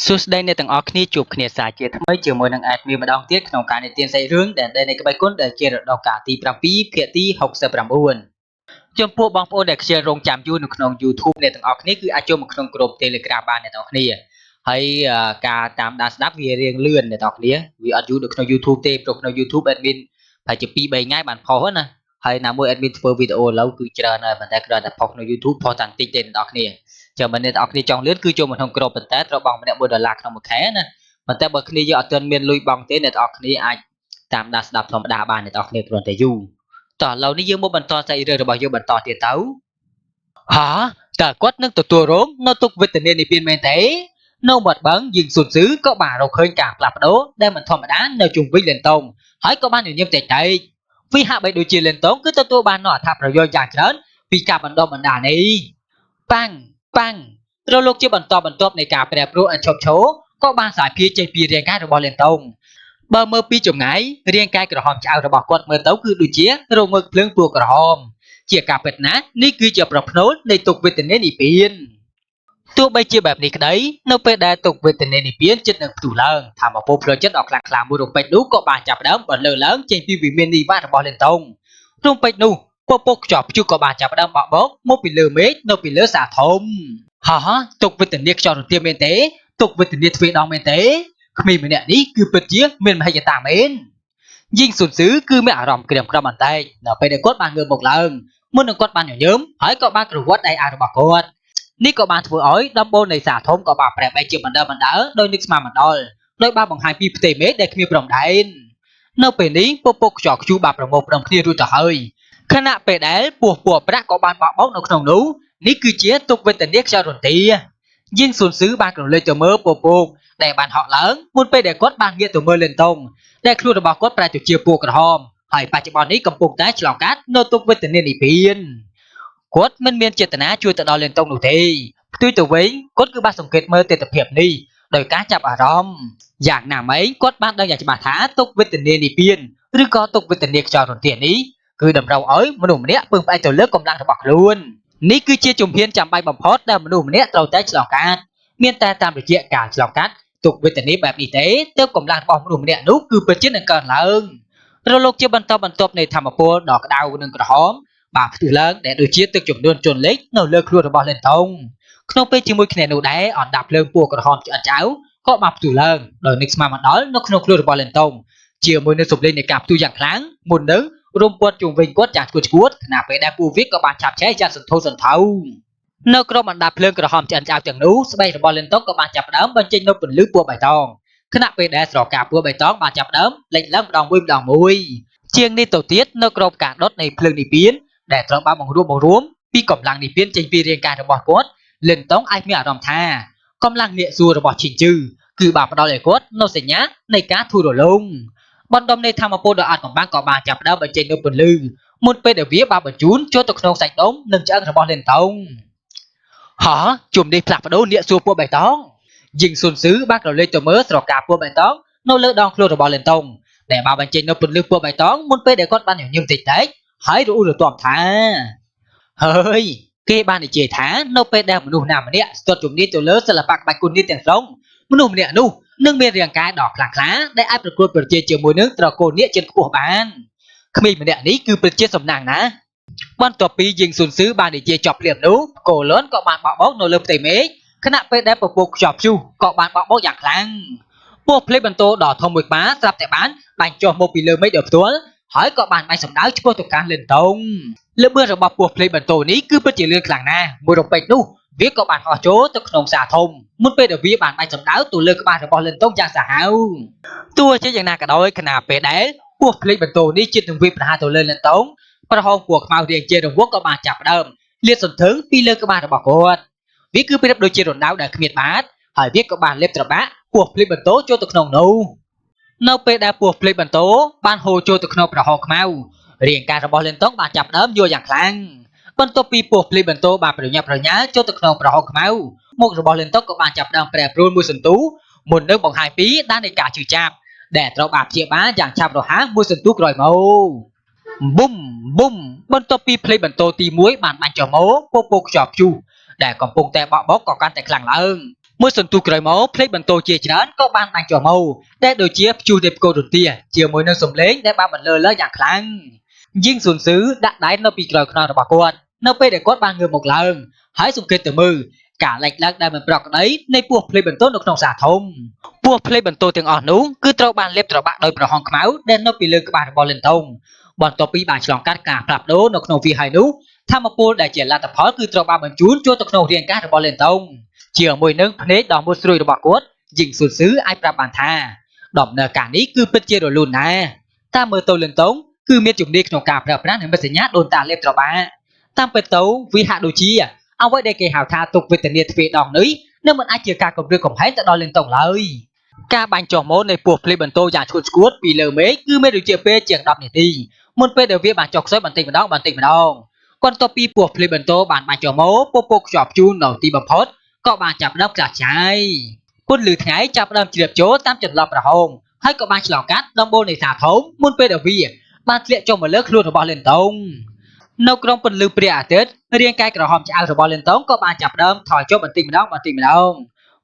សួស្តីអ្នកទាំងអស់គ្នាជួបគ្នាសាជាថ្មីជាមួយនឹងអាចមានម្ដងទៀតក្នុងការនិទានសាច់រឿងដែលនៃក្បាច់គុណដែលជារដូវកាលទី7ភាគទី69ចំពោះបងប្អូនដែលខ្ជិលរងចាំយូរនៅក្នុង YouTube អ្នកទាំងអស់គ្នាគឺអាចចូលមកក្នុងក្រុម Telegram បានអ្នកទាំងអស់គ្នាហើយការតាមដានស្ដាប់វារៀងលឿនអ្នកទាំងអស់គ្នាវាអត់យូរដូចក្នុង YouTube ទេព្រោះក្នុង YouTube admin ប្រហែលជា 2-3 ថ្ងៃបានផុសណាហើយណាមួយ admin ធ្វើវីដេអូឥឡូវគឺច្រើនហើយប៉ុន្តែគ្រាន់តែផុសក្នុង YouTube ផុសតែបន្តិចទេអ្នកទាំងអស់គ្នាចាំបើអ្នកទាំងអស់គ្នាចង់លឿនគឺចូលមកក្នុងក្រុមប៉ុន្តែត្រូវបង់ម្នាក់$1ក្នុងមួយខែណាប៉ុន្តែបើគ្នាយើងអត់ទាន់មានលុយបង់ទេអ្នកទាំងអស់គ្នាអាចតាមដានស្ដាប់ធម្មតាបានអ្នកទាំងអស់គ្នាគ្រាន់តែយូរតោះឥឡូវនេះយើងមកបន្តសាច់រឿងរបស់យើងបន្តទៀតទៅហាតើគាត់នឹងទទួលរងនៅទុកវេទនានេះមែនទេនៅមាត់បឹងយើងស៊ុនស៊ឺក៏បានរកឃើញការផ្លាស់ប្ដូរដែលមិនធម្មតានៅជុំវិញលេនតងហើយក៏បានញញឹមតិចតិចវាហាក់បីដូចជាលេនតងគឺទទួលបាននូវអត្ថប្រយោជន៍យ៉ាងច្រើនពីការបណ្ដុះបណ្ដាលនេះប៉ាំងត្រូវលោកជាបន្តបន្ទាប់នៃការប្រែប្រួលអញ្ជប់ឈោក៏បានសាយភាចេញពីរាងកាយរបស់លេនតងបើមើលពីចម្ងាយរាងកាយក្រហមឆ្អៅរបស់គាត់មើលទៅគឺដូចជារងើកភ្លើងពណ៌ក្រហមជាការពិតណាស់នេះគឺជាប្រផ្នូលនៃទុក្ខវេទនានិព្វានទោះបីជាបែបនេះក្តីនៅពេលដែលទុក្ខវេទនានិព្វានចិត្តនឹងផ្ទុះឡើងធម្មពលផ្លូវចិត្តដ៏ខ្លាំងក្លាមួយរំពេចនោះក៏បានចាប់ផ្ដើមបន្លឺឡើងចេញពីវិមាននិវត្តរបស់លេនតងរំពេចនោះពពកខ្យល់ព្យុះក៏បានចាប់ផ្ដើមបក់បោកមកពីលើមេឃនៅពីលើសាធំទុក្ខវេទនាខ្យល់រន្ទាមែនទេទុក្ខវេទនាទ្វេដងមែនទេក្មេងម្នាក់នេះគឺពិតជាមានមហិច្ឆតាមែនយីងស៊ុនស៊ឺគឺមានអារម្មណ៍ក្រៀមក្រំបន្តិចនៅពេលដែលគាត់បានងើបមកឡើងមុននឹងគាត់បានញញើមហើយក៏បានក្រវត្តដៃអារបស់គាត់នេះក៏បានធ្វើឲ្យដំបូលនៃសាធំក៏បានប្រែបែកជាបណ្ដើដោយនឹកស្មានមិនដល់ដោយបានបង្ហាញពីផ្ទៃមេឃដែលគ្មានព្រំដែននៅពេលនេះពពកខ្យល់ព្យុះបានប្រមូលផ្ដុំគ្នារួចទៅហើយខណៈពេលដែលពស់ពណ៌ប្រាក់ក៏បានបោកបោកនៅក្នុងនោះនេះគឺជាទុក្ខវេទនាខ្យល់រន្ទាយីងស៊ុនស៊ឺបានក្រឡេកទៅមើលពពកដែលបានហក់ឡើងមុនពេលដែលគាត់បានងាកទៅមើលលេនតងដែលខ្លួនរបស់គាត់ប្រែទៅជាពណ៌ក្រហមហើយបច្ចុប្បន្ននេះកំពុងតែឆ្លងកាត់នៅទុក្ខវេទនានិព្វានគាត់មិនមានចេតនាជួយទៅដល់លេនតងនោះទេផ្ទុយទៅវិញគាត់គឺបានសង្កេតមើលទស្សនវិជ្ជានេះដោយការចាប់អារម្មណ៍យ៉ាងណាមិញគាត់បានដឹងយ៉ាងច្បាស់ថាទុក្ខវេទនានិព្វានឬក៏ទុក្ខវេទនាខ្យល់រន្ទានេះគឺតម្រូវឲ្យមនុស្សម្នាក់ពឹងផ្អែកទៅលើកម្លាំងរបស់ខ្លួននេះគឺជាជំហានចាំបាច់បំផុតដែលមនុស្សម្នាក់ត្រូវតែឆ្លងកាត់មានតែតាមរយៈការឆ្លងកាត់ទុក្ខវេទនាបែបនេះទេទើបកម្លាំងរបស់មនុស្សម្នាក់នោះគឺពិតជានឹងកើនឡើងរលកជាបន្តបន្ទាប់នៃធម្មពលដ៏ក្តៅនិងក្រហមបានផ្ទុះឡើងដែលដូចជាទឹកជំនន់ជន់លិចនៅលើខ្លួនរបស់លេនតងក្នុងពេលជាមួយគ្នានោះដែរអណ្ដាប់ភ្លើងពណ៌ក្រហមឆ្អិនឆ្អៅក៏បានផ្ទុះឡើងដោយនឹកស្មានមិនដល់នៅក្នុងខ្លួនរបស់លេនតងជាមួយនឹងសម្លេងនៃការផ្ទុះយ៉ាងខ្លាំងមុននឹងរួមព័ទ្ធជុំវិញគាត់យ៉ាងឈួតឈួតខណៈពេលដែលពួកវាក៏បានឆាប់ឆេះយ៉ាងសន្ធោសន្ធៅនៅក្រុមអណ្ដាប់ភ្លើងក្រហមឆ្អិនឆ្អៅទាំងនោះស្បែករបស់លេនតុងក៏បានចាប់ផ្ដើមបញ្ចេញនូវពន្លឺពណ៌បៃតងខណៈពេលដែលស្រកាពណ៌បៃតងបានចាប់ផ្ដើមលេចឡើងម្ដងមួយជាងនេះទៅទៀតនៅក្រុមការដុតនៃភ្លើងនិព្វានដែលត្រូវបានបង្រួមពីកម្លាំងនិព្វានចេញពីរាងកាយរបស់គាត់លេនតុងអាចមានអារម្មណ៍ថាកម្លាំងនាគសួររបស់ឈីងជឺគឺបានផ្ដល់ឲ្យគាត់នូវសញ្ញានៃការធូររលុងបណ្ដុំនៃធម្មពលដ៏អាចកំបាំងក៏បានចាប់ផ្ដើមបញ្ចេញនូវពន្លឺមុនពេលដែលវាបានបញ្ជូនចូលទៅក្នុងសាច់ដុំនិងឆ្អឹងរបស់លេនតុងជុំនេះផ្លាស់ប្ដូរនាគសួរពណ៌បៃតងយីងស៊ុនស៊ឺបានក្រឡេកទៅមើលស្រកាពណ៌បៃតងនៅលើដងខ្លួនរបស់លេនតុងដែលបានបញ្ចេញនូវពន្លឺពណ៌បៃតងមុនពេលដែលគាត់បានញញឹមតិចហើយរអ៊ូរទាំថាហើយគេបាននិយាយថានៅពេលដែលមនុស្សណាម្នាក់ស្ទាត់ជំនាញទៅលើសិល្បៈក្បាច់គុននេះទាំងស្រុងមនុស្សម្នាក់នោះនឹងមានរាងកាយដ៏ខ្លាំងក្លាដែលអាចប្រកួតប្រជែងជាមួយនឹងត្រកូលនាគជាន់ខ្ពស់បានក្មេងម្នាក់នេះគឺពិតជាសំណាងណាស់បន្ទាប់ពីយីងស៊ុនស៊ឺបាននិយាយចប់ភ្លាមនោះកូលុនក៏បានបក់បោកនៅលើផ្ទៃមេឃខណៈពេលដែលពពកខ្យល់ព្យុះក៏បានបក់បោកយ៉ាងខ្លាំងពស់ភ្លេចបន្ទោដ៏ធំមួយក្បាលស្រាប់តែបានបាញ់ចុះមកពីលើមេឃដោយផ្ទាល់ហើយក៏បានបាញ់សម្ដៅឆ្ពោះទៅកាន់លេនតុងល្បឿនរបស់ពស់ភ្លេចបន្ទោនេះគឺពិតជាលឿនខ្លាំងណាស់មួយរំពេចនោះវាក៏បានហោះចូលទៅក្នុងសាធំមុនពេលដែលវាបានបាញ់សម្ដៅទៅលើក្បាលរបស់លេនតុងយ៉ាងសាហាវទោះជាយ៉ាងណាក៏ដោយខណៈពេលដែលពស់ភ្លេចបន្ទោនេះជិតនឹងវាប្រហារទៅលើលេនតុងប្រហោងពណ៌ខ្មៅរាងជារង្វង់ក៏បានចាប់ផ្ដើមលាតសន្ធឹងពីលើក្បាលរបស់គាត់វាគឺប្រៀបដូចជារណ្ដៅដែលគ្មានបាតហើយវាក៏បានលេបត្របាក់ពស់ភ្លេចបន្ទោចូលទៅក្នុងនោះនៅពេលដែលពស់ភ្លេចបន្ទោបានហូរចូលទៅក្នុងប្រហោងខ្មៅរាងកាយរបស់លេនតុងបានចាប់ផ្ដើមយល់យ៉ាងខ្លាំងបន្ទាប់ពីពស់ភ្លេចបន្ទោបានប្រញាប់ប្រញាល់ចូលទៅក្នុងប្រហោងខ្មៅមុខរបស់លេនតុងក៏បានចាប់ផ្ដើមប្រែប្រួលមួយសន្ទុះមុននឹងបង្ហាញពីដាននៃការជឿចាប់ដែលត្រូវបានព្យាបាលយ៉ាងឆាប់រហ័សមួយសន្ទុះក្រោយមកប៊ុំបន្ទាប់ពីភ្លេចបន្ទោទី1បានបាញ់ចុះមកពពកខ្យល់ព្យុះដែលកំពុងតែបក់បោកក៏កាន់តែខ្លាំងឡើង Mỗi sân tu cởi máu plei bẩn tô chia chán có ban bánh trò màu để đổi chia chu đẹp cô đột tia chiều mỗi nơi sầm lấy để ba bẩn lơ lơ dạng kháng riêng xuân xứ đặt đáy nó bị cởi khăn bà con nó pe để quát ba người một lần hãy dùng kê từ mư cả lệch lắc đây mình bọc đấyในพวกเพลย์บรรโตนกนองสาทมพวกเพลย์บรรโตទាំងអស់នោះគឺត្រូវបានលេបត្របាក់ដោយប្រហោងខ្មៅដែលនៅពីលើក្បាលរបស់លិនតុងបន្ទាប់ពីបានឆ្លងកាត់ការផ្លាស់ប្ដូរនៅក្នុងវាហើយនោះធម្មពលដែលជាលទ្ធផលគឺត្រូវបានបញ្ជូនចូលទៅក្នុងរាងកាយរបស់លិនតុងជាមួយនឹងភ្នែកដ៏មុតស្រួយរបស់គាត់យីងស៊ុនស៊ឺអាចប្រាប់បានថាដំណើរការនេះគឺពិតជារលូនណាស់តាមមើលទៅលិនតុងគឺមានជំនាញក្នុងការប្រើប្រាស់និងមេសញ្ញាដូនតាលេបត្របាក់តាមពិតទៅវាហាក់ដូចជាអ្វីដែលគេហៅថាទុកវេទនាទ្វេដងនេះនឹងមិនអាចជាការគំរាមកំហែងទៅដល់លិនតុងឡើយការបាញ់ចុះម៉ូនៃពោះភ្លេបន្ទោយ៉ាងឈួតឆ្កួតពីលើមេឃគឺមានរយៈពេលជាង10នាទីមុនពេលដែលវាបានចុះខ្សោយបន្តិចម្ដងបន្តិចម្ដងបន្ទាប់ពីពោះភ្លេបន្ទោបានបាញ់ចុះម៉ូពពកខ្ជាប់ជូននៅទីបំផុតក៏បានចាប់ផ្ដើមក្រាស់ចាយពន្លឺថ្ងៃចាប់ផ្ដើមជ្រាបចូលតាមចន្លោះប្រហោងហើយក៏បានឆ្លងកាត់ដំបូលនៃសាធំមុនពេលដែលវាបានធ្លាក់ចុះមកលើខ្លួនរបស់លិនតុងនៅក្រោមពន្លឺព្រះអាទិត្យរាងកាយក្រហមឆ្អៅរបស់លិនតុងក៏បានចាប់ផ្ដើមថយចុះបន្តិចម្ដង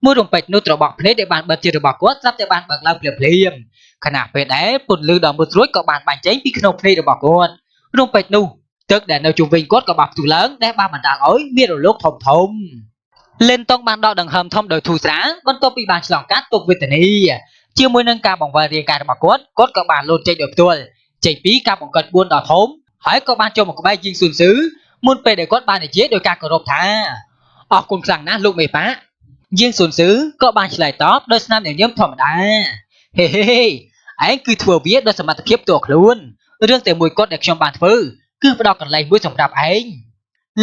មួយរំពេចនោះត្របាក់ភ្នែកដែលបានបិទជារបស់គាត់ស្រាប់តែបានបើកឡើងភ្លាមៗខណៈពេលដែលពន្លឺដ៏មុតស្រួចក៏បានបាញ់ចេញពីក្នុងភ្នែករបស់គាត់រំពេចនោះទឹកដែលនៅជុំវិញគាត់ក៏បានផ្ទុះឡើងដែលបានបណ្ដាលឲ្យមានរលកធំលិនតុងបានដកដង្ហើមធំដោយធូរស្រាលបន្ទាប់ពីបានឆ្លងកាត់ទុក្ខវេទនាជាមួយនឹងការបង្វិលរាងកាយរបស់គាត់ក៏បានលោតចេញដោយផ្ទាល់ចេញពីការបង្កើត4ដ៏ធំហើយក៏បានចូលមកក្បែរយីងស៊ុនស៊ឺមុនពេលដែលគាត់បាននិយាយដោយការគោរពថាអរគុណខ្លាំងណាស់លោកមេប៉ាយីងស៊ុនស៊ឺក៏បានឆ្លើយតបដោយស្នាមញញឹមធម្មតាហេហេឯងគឺធ្វើវាដោយសមត្ថភាពផ្ទាល់ខ្លួនរឿងតែមួយគត់ដែលខ្ញុំបានធ្វើគឺផ្ដល់កន្លែងមួយសម្រាប់ឯង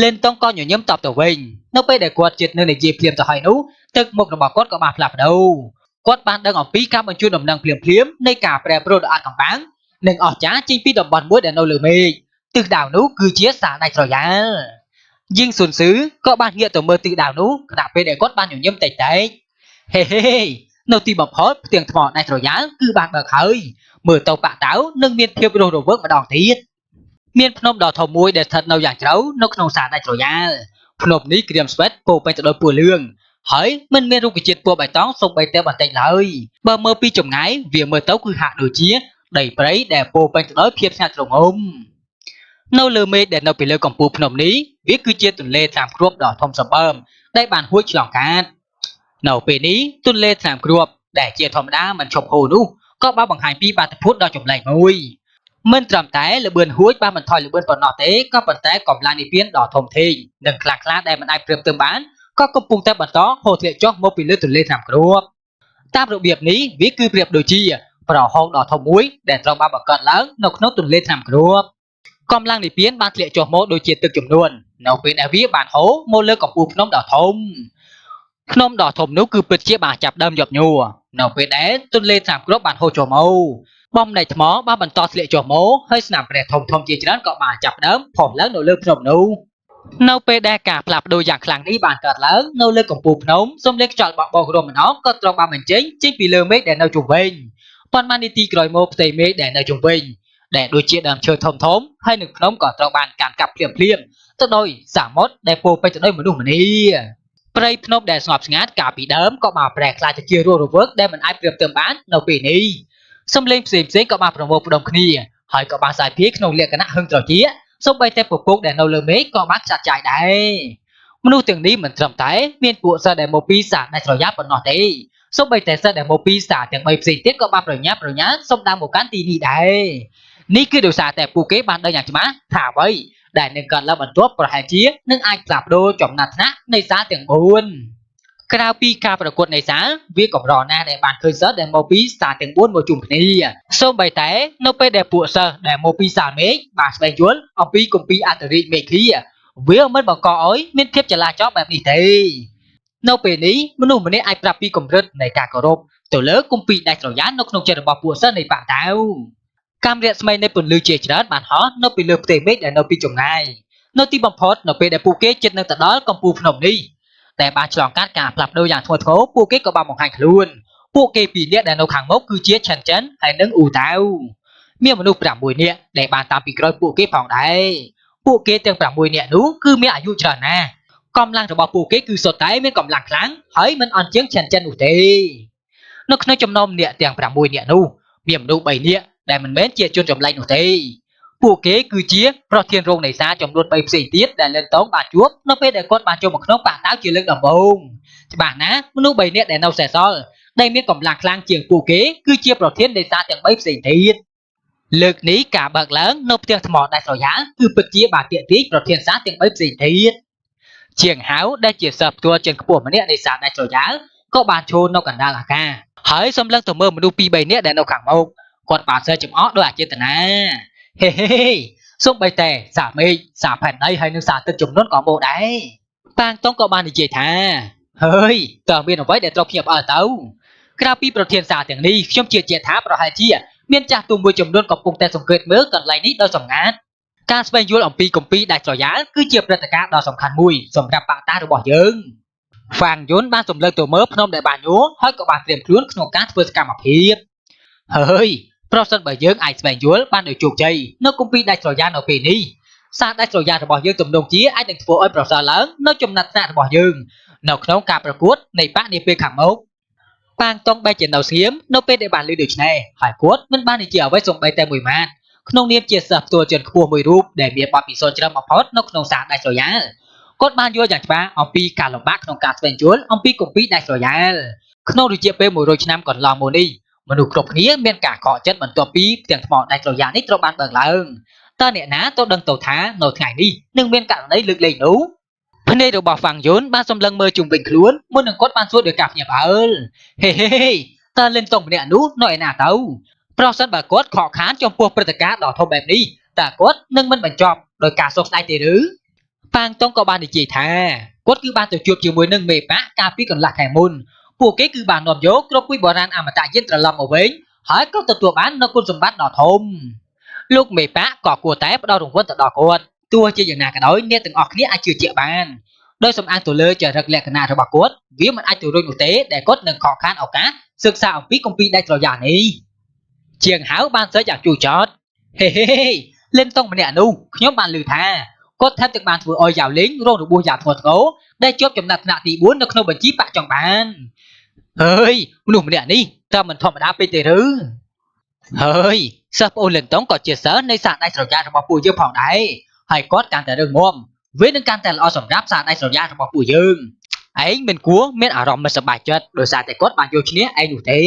លិនតុងក៏ញញឹមតបទៅវិញនៅពេលដែលគាត់ជិតនៅនិយាយភ្លាមទៅហើយនោះទឹកមុខរបស់គាត់ក៏បានផ្លាស់ប្ដូរគាត់បានដឹងអំពីការបញ្ជូនដំណឹងភ្លាមនៃការប្រែប្រួលដ៏អាថ៌កំបាំងនិងអស្ចារ្យចេញពីតំបន់មួយដែលនៅលើមេឃទិសដៅនោះគឺជាសាដាច់ស្រយាលយីងស៊ុនស៊ឺក៏បានងាកទៅមើលទិសដៅនោះខណៈពេលដែលគាត់បានញញឹមតិចហេហេនៅទីបំផុតផ្ទាំងថ្មដាច់ស្រយាលគឺបានបើកហើយមើលទៅប៉ាក់តៅនឹងមានភាពរស់រវើកម្ដងទៀតមានភ្នំដ៏ធំមួយដែលស្ថិតនៅយ៉ាងជ្រៅនៅក្នុងសាដាច់ស្រយាលភ្នំនេះក្រៀមស្វិតពោពេញទៅដោយពណ៌លឿងហើយមិនមានរុក្ខជាតិពណ៌បៃតងសូម្បីតែបន្តិចឡើយបើមើលពីចម្ងាយវាមើលទៅគឺហាក់ដូចជាដីព្រៃដែលពោពេញទៅដោយភាពស្ងាត់ជ្រងំនៅលើមេឃដែលនៅពីលើកំពូលភ្នំនេះវាគឺជាទន្លេថ្នាំគ្រាប់ដ៏ធំសម្បើមដែលបានហួចឆ្លងកាត់នៅពេលនេះទន្លេថ្នាំគ្រាប់ដែលជាធម្មតាមិនឈប់ហូរនោះក៏បានបង្ហាញពីបាតុភូតដ៏ចម្លែកមួយមិនត្រឹមតែល្បឿនហួចបានបន្ថយល្បឿនប៉ុណ្ណោះទេក៏ប៉ុន្តែកម្លាំងនិព្វានដ៏ធំធេងនិងខ្លាំងក្លាដែលមិនអាចប្រៀបផ្ទឹមបានក៏កំពុងតែបន្តហូរធ្លាក់ចុះមកពីលើទន្លេថ្នាំគ្រាប់តាមរបៀបនេះវាគឺប្រៀបដូចជាប្រហោងដ៏ធំមួយដែលត្រូវបានបង្កើតឡើងនៅក្នុងទន្លេថ្នាំគ្រាប់កម្លាំងនិព្វានបានធ្លាក់ចុះមកដូចជាទឹកជំនន់នៅពេលដែលវាបានហូរមកលើកំពូលភ្នំដ៏ធំនោះគឺពិតជាបានចាប់ដើមញាប់ញ័រនៅពេលដែលទន្លេថ្នាំគ្រាប់បានហូរចុះមកបំណែកថ្មបានបន្តធ្លាក់ចុះមកហើយស្នាមព្រះធំជាច្រើនក៏បានចាប់ដើមផុសឡើងនៅលើភ្នំនោះនៅពេលដែលការផ្លាស់ប្ដូរយ៉ាងខ្លាំងនេះបានកើតឡើងនៅលើកំពូលភ្នំសំឡេងខ្យល់បក់បោករំម្ដងក៏ត្រូវបានបញ្ចេញពីលើមេឃដែលនៅជុំវិញប៉ុន្មាននាទីក្រោយមកផ្ទៃមេឃដែលនៅជុំវិញដែលដូចជាដើមឈើធំហើយនឹងភ្នំក៏ត្រូវបានកាន់កាប់ភ្លាមទៅដោយសមុទ្រដែលពោពេញទៅដោយមនុស្សម្នាព្រៃភ្នំដែលស្ងប់ស្ងាត់កាលពីដើមក៏បានប្រែក្លាយទៅជារស់រវើកដែលមិនអាចប្រៀបផ្ទឹមបាននៅពេលនេះសំឡេងផ្សេងក៏បានប្រមូលផ្ដុំគ្នាហើយក៏បានសាយភាយក្នុងលក្ខណៈហឹងត្រជាសូម្បីតែពពកដែលនៅលើមេឃក៏បានខ្ចាត់ចាយដែរមនុស្សទាំងនេះមិនត្រឹមតែមានពួកសិស្សដែលមកពីសាដាច់ស្រយាលប៉ុណ្ណោះទេសូម្បីតែសិស្សដែលមកពីសាទាំង3ផ្សេងទៀតក៏បានប្រញាប់ប្រញាល់សុំដើមមកកាន់ទីនេះដែរនេះគឺដោយសារតែពួកគេបានដឹងយ៉ាងច្បាស់ថាអ្វីដែលនឹងកើតឡើងបន្ទាប់ប្រហែលជានឹងអាចផ្លាស់ប្ដូរចំណាត់ថ្នាក់នៃសាលទាំង4ក្រៅពីការប្រកួតនៃសាលវាកម្រណាស់ដែលបានឃើញសិស្សដែលមកពីសាលទាំង4មកជុំគ្នាសូម្បីតែនៅពេលដែលពួកសិស្សដែលមកពីសាលមេឃបានស្វែងយល់អំពីគម្ពីរអត្តរិទ្ធមេឃីវាមិនបង្កឲ្យមានភាពចលាចលបែបនេះទេនៅពេលនេះមនុស្សម្នាក់អាចប្រាប់ពីកម្រិតនៃការគោរពទៅលើគម្ពីរដាច់ស្រយាលនៅក្នុងចិត្តរបស់ពួកសិស្សនៃបាក់តាវកាំរស្មីនៃពន្លឺជាច្រើនបានហោះនៅពីលើផ្ទៃមេឃដែលនៅពីចម្ងាយនៅទីបំផុតនៅពេលដែលពួកគេជិតនឹងទៅដល់កំពូលភ្នំនេះតែបានឆ្លងកាត់ការផ្លាស់ប្ដូរយ៉ាងធ្ងន់ធ្ងរពួកគេក៏បានបង្ហាញខ្លួនពួកគេពីរនាក់ដែលនៅខាងមុខគឺជាឆិនចិនហើយនិងអ៊ូតាវមានមនុស្ស6នាក់ដែលបានតាមពីក្រោយពួកគេផងដែរពួកគេទាំង6នាក់នោះគឺមានអាយុច្រើនណាស់ កំឡាំងរបស់ពួកគេគឺសុទ្ធតែមានកម្លាំងខ្លាំងហើយមិនអន់ជាងចិននោះទេនៅក្នុងចំណោមអ្នកទាំង6នាក់នោះមានមនុស្ស3នាក់ដែលមិនមែនជាជនចម្លែកនោះទេពួកគេគឺជាប្រធានរោងនេសាទចំនួន3ផ្សេងទៀតដែលលិនតងបានជួបនៅពេលដែលគាត់បានចូលមកក្នុងប៉ាតាវជាលើកដំបូងច្បាស់ណាស់មនុស្ស3នាក់ដែលនៅសេសសល់ដែលមានកម្លាំងខ្លាំងជាងពួកគេគឺជាប្រធាននេសាទទាំង3ផ្សេងទៀតលើកនេះការបើកឡើងនៅផ្ទះថ្មដាច់ស្រយាលគឺពិតជាបានទាក់ទាញប្រធានសាទទាំង3ផ្សេងទៀតជាងហៅដែលជាសិស្សផ្ទាល់ជាងខ្ពស់ម្នាក់នេសាទដាច់ស្រយាលក៏បានឈរនៅកណ្ដាលអាកាសហើយសម្លឹងទៅមើលមនុស្ស2 3នាក់ដែលនៅខាងមុខគាត់បានសើចំអកដោយអចេតនាហេសូម្បីតែសាមេឃសាផែនដីហើយនឹងសាទឹកចំនួនក៏មកដែរប៉ាងតុងក៏បាននិយាយថាហើយតើមានអ្វីដែលត្រូវភ្ញាក់ផ្អើលទៅក្រៅពីប្រធានសាទាំងនេះខ្ញុំជឿជាក់ថាប្រហែលជាមានចាស់ទុំមួយចំនួនកំពុងតែសង្កេតមើលកន្លែងនេះដោយសម្ងាត់ការស្វែងយល់អំពីគម្ពីរដាច់ស្រយាលគឺជាព្រឹត្តិការណ៍ដ៏សំខាន់មួយសម្រាប់បកតារបស់យើងហ្វាងយុនបានសម្លឹងទៅមើលភ្នំដែលបានញួរហើយក៏បានត្រៀមខ្លួនក្នុងការធ្វើសកម្មភាពហើយប្រសិនបើយើងអាចស្វែងយល់បានដោយជោគជ័យនៅគម្ពីរដាច់ស្រយាលនៅពេលនេះសារដាច់ស្រយាលរបស់យើងទំនងជាអាចនឹងធ្វើឲ្យប្រសើរឡើងនៅចំណាត់ថ្នាក់របស់យើងនៅក្នុងការប្រកួតនៃបកនាពេលខាងមុខប៉ាងតុងបែរជានៅស្ងៀមនៅពេលដែលបានឮដូច្នេះហើយគាត់មិនបាននិយាយអ្វីសូម្បីតែមួយម៉ាត់ក្នុងនាមជាសិស្សផ្ទាល់ជាន់ខ្ពស់មួយរូបដែលមានបទពិសោធន៍ច្រើនបំផុតនៅក្នុងសារដាច់ស្រយាលគាត់បានយល់យ៉ាងច្បាស់អំពីការលំបាកក្នុងការស្វែងយល់អំពីគម្ពីរដាច់ស្រយាលក្នុងរយៈពេល100ឆ្នាំកន្លងមកនេះមនុស្សគ្រប់គ្នាមានការកកចិត្តបន្ទាប់ពីផ្ទាំងថ្មដាច់ស្រយាលនេះត្រូវបានបើកឡើងតើអ្នកណាទៅដឹងទៅថានៅថ្ងៃនេះនឹងមានករណីលើកលែងនោះភ្នែករបស់ហ្វាំងយុនបានសម្លឹងមើលជុំវិញខ្លួនមុននឹងគាត់បានសួរដោយការភ្ញាក់ផ្អើលហេតើលិនតុងម្នាក់នោះនៅឯណាទៅប្រសិនបើគាត់ខកខានចំពោះព្រឹត្តិការណ៍ដ៏ធំបែបនេះតើគាត់នឹងមិនបញ្ចប់ដោយការសោកស្ដាយទេឬប៉ាងតុងក៏បាននិយាយថាគាត់គឺបានទៅជួបជាមួយនឹងមេប៉ាកាលពីកន្លះខែមុនពួកគេគឺបាននាំយកគ្រាប់ពូជបុរាណអមតៈយានត្រឡប់មកវិញហើយក៏ទទួលបាននូវគុណសម្បត្តិដ៏ធំលោកមេប៉ាក៏គួរតែផ្ដល់រង្វាន់ទៅដល់គាត់ទោះជាយ៉ាងណាក៏ដោយអ្នកទាំងអស់គ្នាអាចជឿជាក់បានដោយសំអាងទៅលើចរិតលក្ខណៈរបស់គាត់វាមិនអាចទៅរួចនោះទេដែលគាត់នឹងខកខានឱកាសសិក្សាអំពីគម្ពីរដាច់ស្រយាលនេះជាងហៅបានសើចយ៉ាងជូរចត់ហេលិនតុងម្នាក់នោះខ្ញុំបានឮថាគាត់ថែមទាំងបានធ្វើឲ្យយ៉ាវលីងរងរបួសយ៉ាងធ្ងន់ធ្ងរដែលជាប់ចំណាត់ថ្នាក់ទី4នៅក្នុងបញ្ជីបកចង់បានហើយមនុស្សម្នាក់នេះតើមិនធម្មតាពេកទេឬហើយសិស្សប្អូនលិនតុងក៏ជាសិស្សនៃសាស្ត្រដាច់ស្រយាលរបស់ពួកយើងផងដែរហើយគាត់កាន់តែរឹងមាំវានឹងកាន់តែល្អសម្រាប់សាស្ត្រដាច់ស្រយាលរបស់ពួកយើងឯងមិនគួរមានអារម្មណ៍មិនសប្បាយចិត្តដោយសារតែគាត់បានយកឈ្នះឯងនោះទេ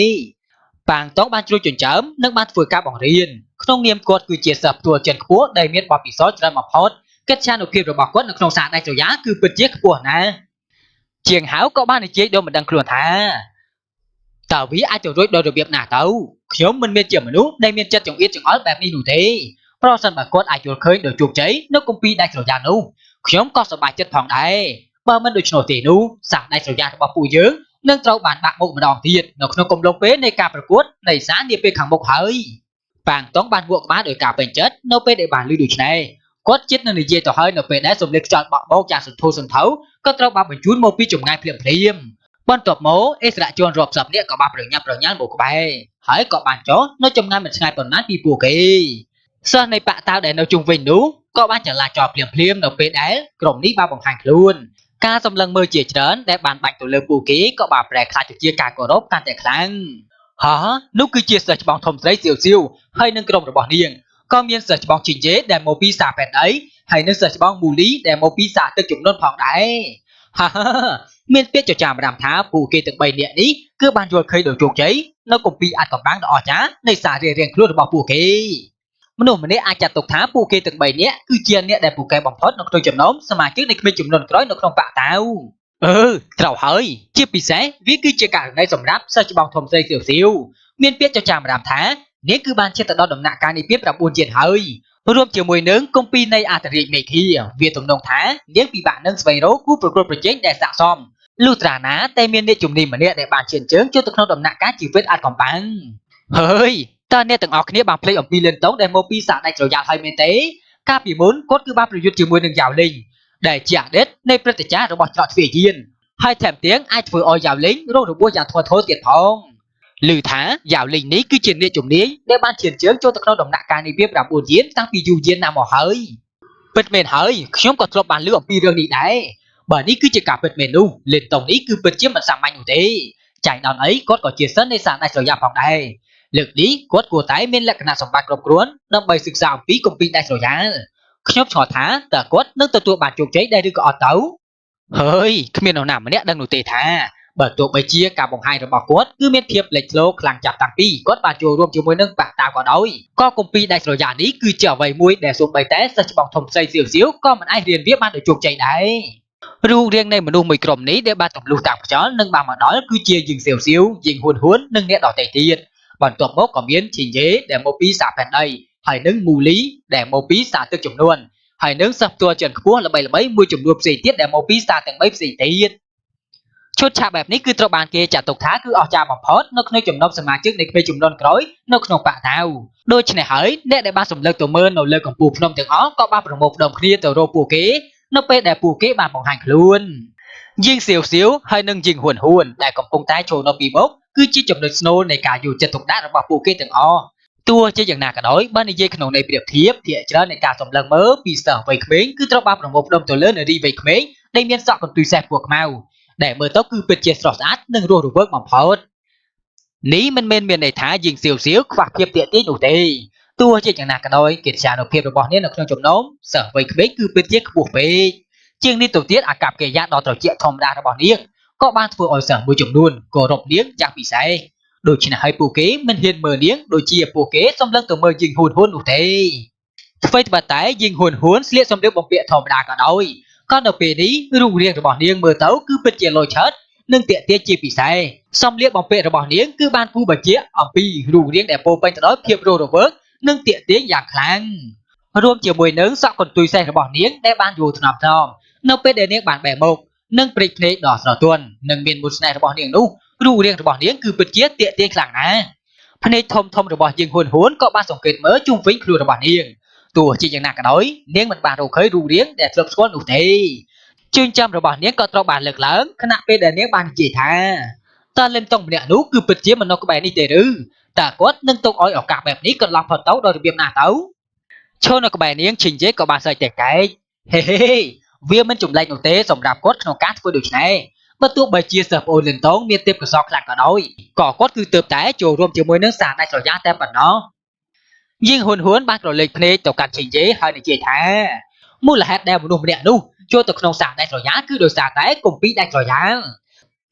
ប៉ាងតុងបានជួយចិញ្ចើមនិងបានធ្វើការបង្រៀនក្នុងនាមគាត់គឺជាសិស្សផ្ទាល់ជាន់ខ្ពស់ដែលមានបទពិសោធន៍ច្រើនបំផុតកិត្យានុភាពរបស់គាត់នៅក្នុងសាស្ត្រដាច់ស្រយាលគឺពិតជាខ្ពស់ណាស់ជាងហៅក៏បាននិយាយដោយមិនដឹងខ្លួនថាតើវាអាចទៅរួចដោយរបៀបណាទៅខ្ញុំមិនមានជាមនុស្សដែលមានចិត្តចង្អៀតចង្អល់បែបនេះនោះទេប្រសិនបើគាត់អាចយល់ឃើញដោយជោគជ័យនៅគម្ពីរដាច់ស្រយាលនោះខ្ញុំក៏សប្បាយចិត្តផងដែរបើមិនដូច្នោះទេនោះសាស្ត្រដាច់ស្រយាលរបស់ពួកយើងនឹងត្រូវបានបាក់មុខម្ដងទៀតនៅក្នុងកំឡុងពេលនៃការប្រកួតនៃសារនាពេលខាងមុខហើយប៉ាងតុងបានវក់ក្បាលដោយការពេញចិត្តនៅពេលដែលបានឮដូច្នេះគាត់ចិត្តនឹងនិយាយទៅហើយនៅពេលដែលសម្លេងខ្យល់បក់បោកយ៉ាងសន្ធោសន្ធៅក៏ត្រូវបានបញ្ជូនមកពីចម្ងាយភ្លាមបន្ទាប់មកអិសរាជជនរាប់សិបនាក់ក៏បានប្រញាប់ប្រញាល់មកក្បែរហើយក៏បានចុះនៅចម្ងាយមិនឆ្ងាយប៉ុន្មានពីពួកគេសិស្សនៃបកតាវដែលនៅជុំវិញនោះក៏បានចលាចលភ្លាមនៅពេលដែលក្រុមនេះបានបង្ហាញខ្លួនការសម្លឹងមើលជាច្រើនដែលបានបាច់ទៅលើពួកគេក៏បានប្រែក្លាយទៅជាការគោរពកាន់តែខ្លាំងនោះគឺជាសិស្សច្បងធំស្រីសៀវសៀវហើយនឹងក្រុមរបស់នាងក៏មានសិស្សច្បងជីងយេដែលមកពីសាផែនដីហើយនឹងសិស្សច្បងមូលីដែលមកពីសាទឹកចំនួនផងដែរមានពាក្យចចាមរាមថាពួកគេទាំង3នាក់នេះគឺបានយល់ឃើញដោយជោគជ័យនៅគម្ពីរអាថ៌កំបាំងដ៏អស្ចារ្យនៃសាររៀងខ្លួនរបស់ពួកគេមនុស្សម្នាក់អាចចាត់ទុកថាពួកគេទាំង3នាក់គឺជាអ្នកដែលពូកែបំផុតនៅក្នុងចំណោមសមាជិកនៃក្មេងចំនួនក្រោយនៅក្នុងបកតាវត្រូវហើយជាពិសេសវាគឺជាករណីសម្រាប់សិស្សច្បងធំស្រីសៀវសៀវមានពាក្យចចាមរាមថានាងគឺបានជិតទៅដល់ដំណាក់កាលនៃភាព9ជាតិហើយរួមជាមួយនឹងគម្ពីរនៃអន្តរាយមេឃាវាទំនងថានាងពិបាកនឹងស្វែងរកគូប្រកួតប្រជែងដែលស័ក្តិសមលុះត្រាណាតែមានអ្នកជំនាញម្នាក់ដែលបានឈានជើងចូលទៅក្នុងដំណាក់កាលជីវិតអាថ៌កំបាំងហើយតើអ្នកទាំងអស់គ្នាបានភ្លេចអំពីលិនតុងដែលមកពីសាស្ត្រដាច់ស្រយាលហើយមែនទេកាលពីមុនគាត់គឺបានប្រយុទ្ធជាមួយនឹងយ៉ាវលីងដែលជាអតីតនៃព្រឹត្តិការណ៍របស់ច្រកទ្វារយានហើយថែមទាំងអាចធ្វើឲ្យយ៉ាវលីងរងរបួសយ៉ាងធ្ងន់ធ្ងរទៀតផងឮថាយ៉ាវលីងនេះគឺជាអ្នកជំនាញដែលបានឈានជើងចូលទៅក្នុងដំណាក់កាលនៃវា9យានតាំងពីយូរយានណាស់មកហើយពិតមែនហើយខ្ញុំក៏ធ្លាប់បានឮអំពីរឿងនេះដែរ បើនេះគឺជាការពិតមែននោះលេនតុងនេះគឺពិតជាមិនសាមញ្ញនោះទេចៃដន្យអីគាត់ក៏ជាសិស្សនៃសាស្ត្រដាច់ស្រយាលផងដែរលើកនេះគាត់គួរតែមានលក្ខណៈសម្បត្តិគ្រប់គ្រាន់ដើម្បីសិក្សាអំពីគម្ពីរដាច់ស្រយាលខ្ញុំឆ្ងល់ថាតើគាត់នឹងទទួលបានជោគជ័យដែរឬក៏អត់ទៅហើយគ្មាននរណាម្នាក់ដឹងនោះទេថាបើទោះបីជាការបង្ហាញរបស់គាត់គឺមានភាពលេចធ្លោខ្លាំងចាប់តាំងពីគាត់បានចូលរួមជាមួយនឹងបាក់តាក៏ដោយក៏គម្ពីរដាច់ស្រយាលនេះគឺជាអ្វីមួយដែលសូម្បីតែសិស្សច្បងធំផ្សេងសៀវក៏មិនអាចរៀនវាបានដោយជោគជ័យដែររូបរាងនៃមនុស្សមួយក្រុមនេះដែលបានទម្លុះតាមខ្យល់និងបានមកដល់គឺជាយីងសៀវយីងហ៊ួននិងអ្នកដទៃទៀតបន្ទាប់មកក៏មានឈីញ៉េដែលមកពីសាផែនដីហើយនឹងមូលីដែលមកពីសាទឹកចំនួនហើយនឹងសិស្សផ្ទាល់ជាន់ខ្ពស់ល្បីៗមួយចំនួនផ្សេងទៀតដែលមកពីសាទាំង3ផ្សេងទៀតឈុតឆាកបែបនេះគឺត្រូវបានគេចាត់ទុកថាគឺអស្ចារ្យបំផុតនៅក្នុងចំណោមសមាជិកនៃក្មេងជំនាន់ក្រោយនៅក្នុងបកតាវដូច្នេះហើយអ្នកដែលបានសម្លឹងទៅមើលនៅលើកំពូលភ្នំទាំងអស់ក៏បានប្រមូលផ្ដុំគ្នាទៅរកពួកគេនៅពេលដែលពួកគេបានបង្ហាញខ្លួនយីងសៀវហើយនឹងយីងហ៊ួនដែលកំពុងតែចូលនៅពីមុខគឺជាចំណុចស្នូលនៃការយកចិត្តទុកដាក់របស់ពួកគេទាំងអស់ទោះជាយ៉ាងណាក៏ដោយបើនិយាយក្នុងន័យប្រៀបធៀបភាគច្រើននៃការសម្លឹងមើលពីសិស្សវ័យក្មេងគឺត្រូវបានប្រមូលផ្ដុំទៅលើនារីវ័យក្មេងដែលមានសក់កន្ទុយសេះពណ៌ខ្មៅដែលមើលទៅគឺពិតជាស្រស់ស្អាតនិងរស់រវើកបំផុតនេះមិនមែនមានន័យថាយីងសៀវខ្វះភាពទាក់ទាញនោះទេទោះជាយ៉ាងណាក៏ដោយកិត្យានុភាពរបស់នាងនៅក្នុងចំណោមសិស្សវ័យក្មេងគឺពិតជាខ្ពស់ពេកជាងនេះទៅទៀតអាកប្បកិរិយាដ៏ត្រជាក់ធម្មតារបស់នាងក៏បានធ្វើឲ្យសិស្សមួយចំនួនគោរពនាងយ៉ាងពិសេសដូច្នេះហើយពួកគេមិនហ៊ានមើលនាងដូចជាពួកគេសម្លឹងទៅមើលយីងហ៊ួននោះទេអ្វីត្បិតតែយីងហ៊ួនស្លៀកសម្លៀកបំពាក់ធម្មតាក៏ដោយក៏នៅពេលនេះរូបរាងរបស់នាងមើលទៅគឺពិតជាលយឆើតនិងទាក់ទាញជាពិសេសសម្លៀកបំពាក់របស់នាងគឺបានគូបញ្ជាក់អំពីរូបរាងដែលពោរពេញទៅដោយភាពរស់រវើកនិងទាក់ទាញយ៉ាងខ្លាំងរួមជាមួយនឹងសក់កន្ទុយសេះរបស់នាងដែលបានយួរថ្នមនៅពេលដែលនាងបានបែរមុខនិងព្រិចភ្នែកដ៏ស្រទន់និងមានមុតស្នេហ៍របស់នាងនោះរូបរាងរបស់នាងគឺពិតជាទាក់ទាញខ្លាំងណាស់ភ្នែកធំរបស់យីងហ៊ួនក៏បានសង្កេតមើលជុំវិញខ្លួនរបស់នាងទោះជាយ៉ាងណាក៏ដោយនាងមិនបានរកឃើញរូបរាងដែលធ្លាប់ស្គាល់នោះទេជើងចាំរបស់នាងក៏ត្រូវបានលើកឡើងខណៈពេលដែលនាងបាននិយាយថាតើលិនតុងម្នាក់នោះគឺពិតជាមិននៅក្បែរនេះទេឬតើគាត់នឹងទុកឲ្យឱកាសបែបនេះកន្លងផុតទៅដោយរបៀបណាទៅឈរនៅក្បែរនាងឈិញជេក៏បានស្រែកតែកែកហេវាមិនចម្លែកនោះទេសម្រាប់គាត់ក្នុងការធ្វើដូច្នេះបើទោះបីជាសិស្សប្អូនលិនតងមានទេពកោសល្យខ្លាំងក៏ដោយក៏គាត់គឺទើបតែចូលរួមជាមួយនឹងសារដាច់ស្រយាលតែប៉ុណ្ណោះយីងហ៊ួនបានក្រឡេកភ្នែកទៅកាន់ឈិញជេហើយនិយាយថាមូលហេតុដែលមនុស្សម្នាក់នោះចូលទៅក្នុងសារដាច់ស្រយាលគឺដោយសារតែគម្ពីរដាច់ស្រយាល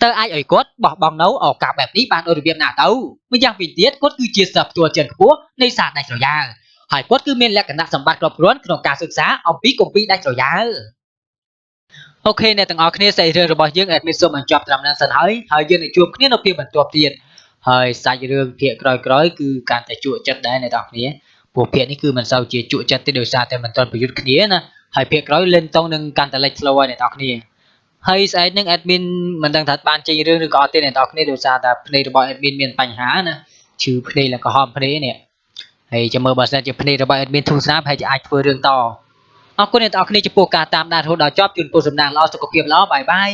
តើអាចឲ្យគាត់បោះបង់នៅឱកាសបែបនេះបានដោយរបៀបណាទៅម្យ៉ាងវិញទៀតគាត់គឺជាសិស្សផ្ទាល់ជាន់ខ្ពស់នៃសារដាច់ស្រយាលហើយគាត់គឺមានលក្ខណៈសម្បត្តិគ្រប់គ្រាន់ក្នុងការសិក្សាអំពីគម្ពីរដាច់ស្រយាលអូខេអ្នកទាំងអស់គ្នាសាច់រឿងរបស់យើងអាចមានសូមបញ្ចប់ត្រឹមនេះសិនហើយយើងនឹងជួបគ្នានៅភាគបន្ទាប់ទៀតហើយសាច់រឿងភាគក្រោយៗគឺកាន់តែជក់ចិត្តដែរអ្នកទាំងអស់គ្នាពួកភាគនេះគឺមិនសូវជាជក់ចិត្តទេដោយសារតែមិនទាន់ប្រយុទ្ធគ្នាណាហើយភាគក្រោយលេនតុងនឹងកាន់តែលេចធ្លោហើយអ្នកទាំងអស់គ្នាហើយស្អែកនឹង admin មិនដឹងថាបានចេញរឿងឬក៏អត់ទេអ្នកទាំងអស់គ្នាដោយសារតែភ្នែករបស់ admin មានបញ្ហាណាឈឺភ្នែកឡើងក្រហមភ្នែកនេះហើយចាំមើលបើសិនជាភ្នែករបស់ admin ធូរស្រាលហើយអាចធ្វើរឿងតអរគុណអ្នកទាំងអស់គ្នាចំពោះការតាមដានរហូតដល់ចប់ជូនពរសំណាងល្អសុខភាពល្អបាយបាយ